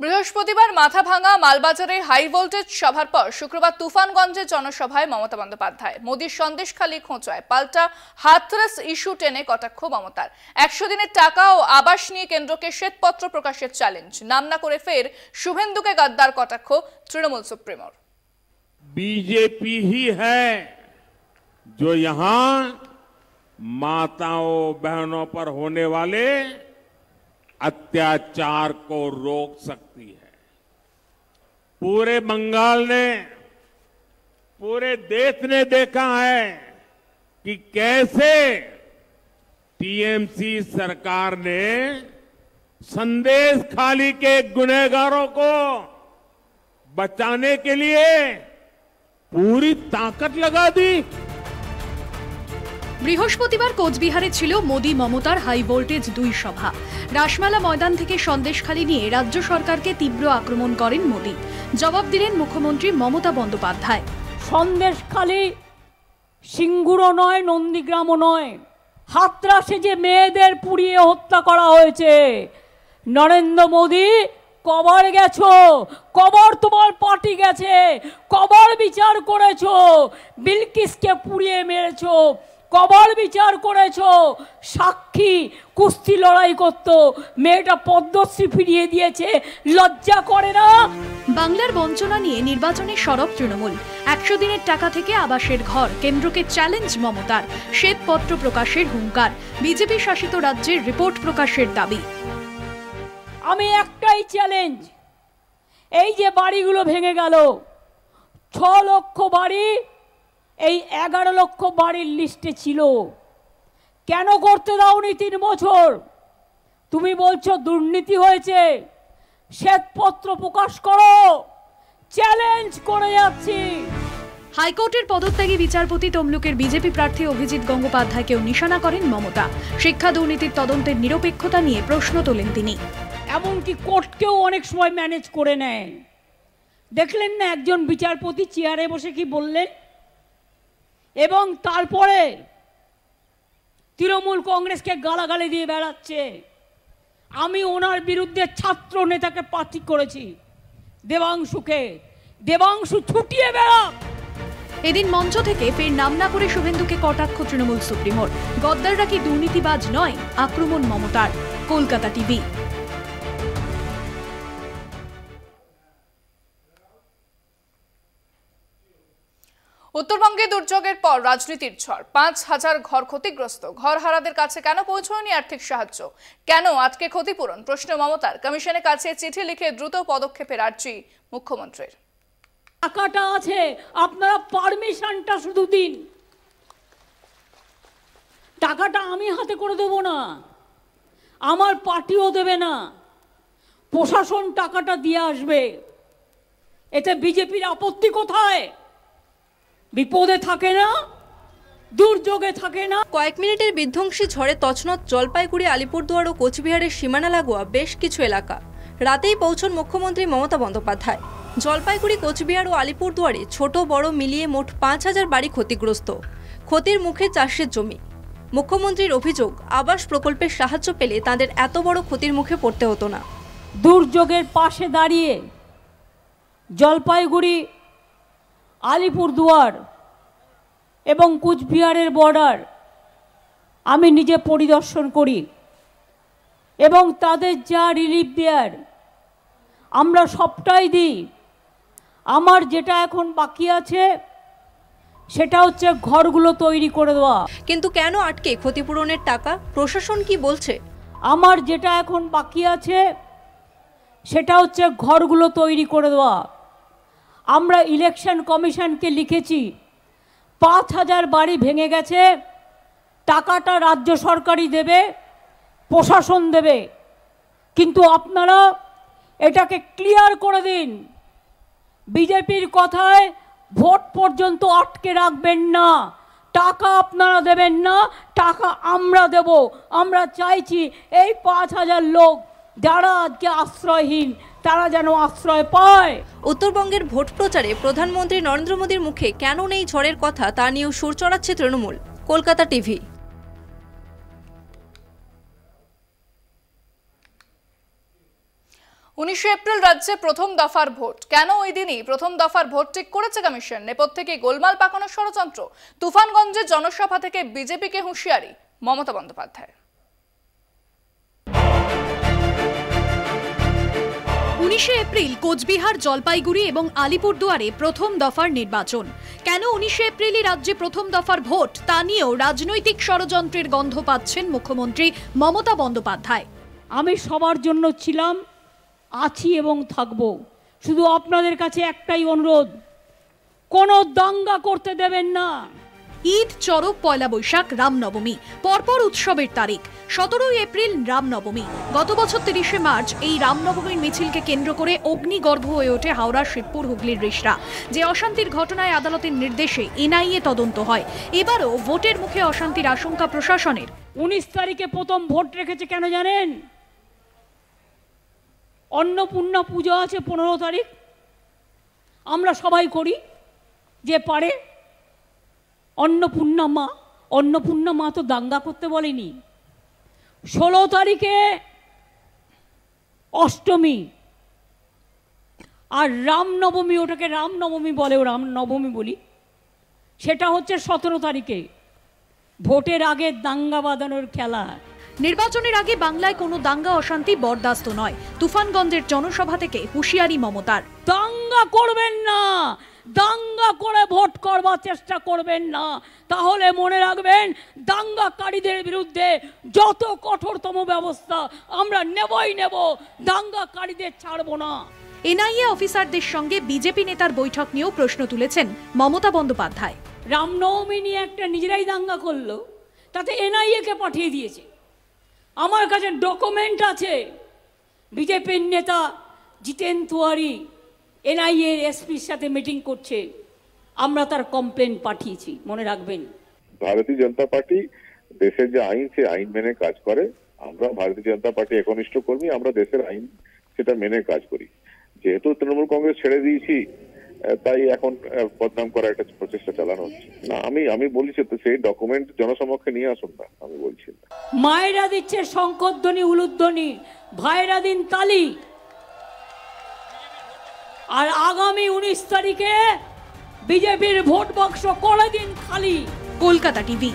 বৃহস্পতিবার Mathabhanga মালবাজারে high voltage সভার পর শুক্রবার তুফানগঞ্জে জনসভায় মমতা বন্দ্যোপাধ্যায় মোদির সন্দেশখালী খোঁচায় পাল্টা হাথরস ইস্যু টেনে কটাক্ষ মমতার। 100 দিনের টাকা ও আবাস নিয়ে কেন্দ্রকে শ্বেতপত্র প্রকাশের চ্যালেঞ্জ, নাম না করে ফের শুভেন্দুকে গদ্দার কটাক্ষ তৃণমূল সুপ্রিমোর। बीजेपी ही है जो यहां माताओं बहनों पर होने वाले अत्याचार को रोक सकती है। पूरे बंगाल ने, पूरे देश ने देखा है कि कैसे टीएमसी सरकार ने संदेश खाली के गुनहगारों को बचाने के लिए पूरी ताकत लगा दी। বৃহস্পতিবার কোচবিহারে ছিল মোদি মমতার হাই ভোল্টেজ 2 সভা। রাসমালা ময়দান থেকে সন্দেশখালী নিয়ে রাজ্য সরকারকে তীব্র আক্রমণ করেন মোদি। জবাব দিলেন মুখ্যমন্ত্রী মমতা বন্দ্যোপাধ্যায়। সন্দেশখালী সিঙ্গুরও নয়, নন্দীগ্রামও নয়, হাতরাসে যে মেয়েদের পুড়িয়ে হত্যা করা হয়েছে, নরেন্দ্র মোদি কবর গেছো, কবর তোমার পার্টি গেছে, কবর বিচার করেছো, বিলকিসকে পুড়িয়ে মেরেছো, কবর বিচার করেছো, সাক্ষী কুস্তি লড়াই করতো, মেয়েটা পদ্মশ্রী ফিরিয়ে দিয়েছে, লজ্জা করে না? বাংলার বঞ্চনা নিয়ে নির্বাচনে সরব তৃণমূল। 100 দিনের টাকা থেকে আবাসের ঘর, কেন্দ্রকে চ্যালেঞ্জ মমতার, শ্বেতপত্র প্রকাশের হুঙ্কার, বিজেপি শাসিত রাজ্যের রিপোর্ট প্রকাশের দাবি। আমি একটাই চ্যালেঞ্জ, এই যে বাড়িগুলো ভেঙে গেল, 6 লক্ষ বাড়ি এই 11 লক্ষ বাড়ির লিস্টে ছিল, কেন করতে দাওনি 3 বছর? তুমি বলছো দুর্নীতি হয়েছে, শ্বেতপত্র প্রকাশ করো, চ্যালেঞ্জ করে যাচ্ছি। হাইকোর্টের পদত্যাগী বিচারপতি তমলুকের বিজেপি প্রার্থী অভিজিৎ গঙ্গোপাধ্যায়কেও নিশানা করেন মমতা। শিক্ষা দুর্নীতির তদন্তের নিরপেক্ষতা নিয়ে প্রশ্ন তোলেন তিনি। এমনকি কোর্টকেও অনেক সময় ম্যানেজ করে নেয়। দেখলেন না একজন বিচারপতি চেয়ারে বসে কি বললেন? এবং তারপরে তৃণমূল কংগ্রেসকে গালাগালি দিয়ে বেড়াচ্ছে। আমি ওনার বিরুদ্ধে ছাত্র নেতাকে প্রার্থী করেছি, দেবাংশুকে, দেবাংশু ছুটিয়ে বেড়া। এদিন মঞ্চ থেকে ফের নাম না করে শুভেন্দুকে কটাক্ষ তৃণমূল সুপ্রিমোর। গদ্দাররা কি দুর্নীতিবাজ নয়? আক্রমণ মমতার। কলকাতা টিভি। উত্তরবঙ্গে দুর্যোগের পর রাজনীতির ঝড়, 5000 ঘর ক্ষতিগ্রস্ত। ঘর হারাদের কাছে কেন পৌঁছয়নি আর্থিক সাহায্য? কেন আটকে ক্ষতিপূরণ? প্রশ্ন মমতার। কমিশনের কাছে চিঠি লিখে দ্রুত পদক্ষেপের আর্জি মুখ্যমন্ত্রীর। টাকাটা আছে, আপনারা পারমিশনটা শুধু দিন। টাকাটা আমি হাতে করে দেব না, আমার পার্টিও দেবে না, প্রশাসন টাকাটা দিয়ে আসবে। এতে বিজেপির আপত্তি কোথায়? বিপদে থাকে না, দুর্যোগে থাকে না। কয়েক মিনিটের বিধ্বংসী ঝড়ে তছনছ জলপাইগুড়ি, আলিপুরদুয়ার ও কোচবিহারের সীমানা লাগোয়া বেশ কিছু এলাকা। রাতেই পৌঁছন মুখ্যমন্ত্রী মমতা বন্দ্যোপাধ্যায়। জলপাইগুড়ি, কোচবিহার ও আলিপুরদুয়ারে ছোট বড় মিলিয়ে মোট 5000 বাড়ি ক্ষতিগ্রস্ত। ক্ষতির মুখে চাষের জমি। মুখ্যমন্ত্রীর অভিযোগ, আবাস প্রকল্পের সাহায্য পেলে তাদের এত বড় ক্ষতির মুখে পড়তে হতো না। দুর্যোগের পাশে দাঁড়িয়ে জলপাইগুড়ি, আলিপুরদুয়ার এবং কোচবিহারের বর্ডার আমি নিজে পরিদর্শন করি এবং তাদের যা রিলিফ দেয়ার আমরা সবটাই দিই। আমার যেটা এখন বাকি আছে সেটা হচ্ছে ঘরগুলো তৈরি করে দেওয়া। কিন্তু কেন আটকে ক্ষতিপূরণের টাকা? প্রশাসন কি বলছে? আমার যেটা এখন বাকি আছে সেটা হচ্ছে ঘরগুলো তৈরি করে দেওয়া। আমরা ইলেকশন কমিশনকে লিখেছি, 5000 বাড়ি ভেঙে গেছে, টাকাটা রাজ্য সরকারই দেবে, প্রশাসন দেবে, কিন্তু আপনারা এটাকে ক্লিয়ার করে দিন। বিজেপির কথায় ভোট পর্যন্ত আটকে রাখবেন না, টাকা আপনারা দেবেন না, টাকা আমরা দেব। আমরা চাইছি এই 5000 লোক যারা আজকে আশ্রয়হীন তারা যেন আশ্রয় পায়। উত্তরবঙ্গের ভোট প্রচারে প্রধানমন্ত্রী নরেন্দ্র মোদীর মুখে কেন নেই ঝড়ের কথা, তা নিয়েও সুর চড়াচ্ছে তৃণমূল। কলকাতা টিভি। 19 এপ্রিল রাজ্যে প্রথম দফার ভোট। কেন ওই দিনই প্রথম দফার ভোট ঠিক করেছে কমিশন? নেপথ্যে গোলমাল পাকানোর ষড়যন্ত্র। তুফানগঞ্জের জনসভা থেকে বিজেপিকে হুঁশিয়ারি মমতা বন্দ্যোপাধ্যায়। 19 এপ্রিল কোচবিহার, জলপাইগুড়ি এবং আলিপুরদুয়ারে প্রথম দফার নির্বাচন। কেন 19 এপ্রিলই রাজ্যে প্রথম দফার ভোট, তা নিয়েও রাজনৈতিক ষড়যন্ত্রের গন্ধ পাচ্ছেন মুখ্যমন্ত্রী মমতা বন্দ্যোপাধ্যায়। আমি সবার জন্য ছিলাম, আছি এবং থাকবো। শুধু আপনাদের কাছে একটাই অনুরোধ, কোনো দাঙ্গা করতে দেবেন না। ঈদ, চড়ক, পয়লা বৈশাখ, রামনবমী, পরপর উৎসবের তারিখ। 17 এপ্রিল রামনবমী। গত বছর 30 মার্চ এই রামনবমীর মিছিলকে কেন্দ্র করে অগ্নিগর্ভ হয়ে ওঠে হাওড়া, শিবপুর, হুগলির রিষড়া। যে অশান্তির ঘটনায় আদালতের নির্দেশে এনআইএ তদন্ত হয়। এবারও ভোটের মুখে অশান্তির আশঙ্কা প্রশাসনের। 19 তারিখে প্রথম ভোট রেখেছে কেন জানেন? অন্নপূর্ণা পুজো আছে 15 তারিখ, আমরা সবাই করি যে পারে। অন্নপূর্ণা মা তো দাঙ্গা করতে বলেনি। 16 তারিখে অষ্টমী, আর রামনবমী, ওটাকে রামনবমী বলে, রামনবমী বলি, সেটা হচ্ছে 17 তারিখে। ভোটের আগে দাঙ্গা বাঁধানোর খেলা। নির্বাচনের আগে বাংলায় কোনো দাঙ্গা অশান্তি বরদাস্ত নয়। তুফানগঞ্জের জনসভা থেকে হুঁশিয়ারি মমতার। দাঙ্গা করবেন না, দাঙ্গা করে ভোট করবার চেষ্টা করবেন না, তাহলে মনে রাখবেন দাঙ্গাকারীদের বিরুদ্ধে যত কঠোরতম ব্যবস্থা আমরা নেবই নেব, দাঙ্গাকারীদের ছাড়বো না। এনআইএ অফিসারদের সঙ্গে বিজেপি নেতার বৈঠক নিয়েও প্রশ্ন তুলেছেন মমতা বন্দ্যোপাধ্যায়। রামনবমী নিয়ে একটা নিজেরাই দাঙ্গা করলো, তাতে এনআইএ-কে পাঠিয়ে দিয়েছে। আমার কাছে ডকুমেন্ট আছে, বিজেপির নেতা জিতেন তিওয়ারি এনআইএ এসপির সাথে মিটিং করছে, আমরা তার কমপ্লেন পাঠিয়েছি, মনে রাখবেন। ভারতীয় জনতা পার্টি দেশের যে আইন, সে আইন মেনে কাজ করে। আমরা ভারতীয় জনতা পার্টি একনিষ্ঠ কর্মী, আমরা দেশের আইন সেটা মেনে কাজ করি। যেহেতু তৃণমূল কংগ্রেস ছেড়ে দিয়েছি, তাই এখন বদনাম করার একটা প্রচেষ্টা চালানো হচ্ছে না। আমি বলছি তো সেই ডকুমেন্ট জনসমক্ষে নিয়ে আসুন না, আমি বলছি না। মায়েরা দিচ্ছে শঙ্খধ্বনি, উলুধ্বনি, ভাইরা দিন তালি। আর আগামী 19 তারিখে বিজেপির ভোট বাক্স করে দিন খালি। কলকাতা টিভি।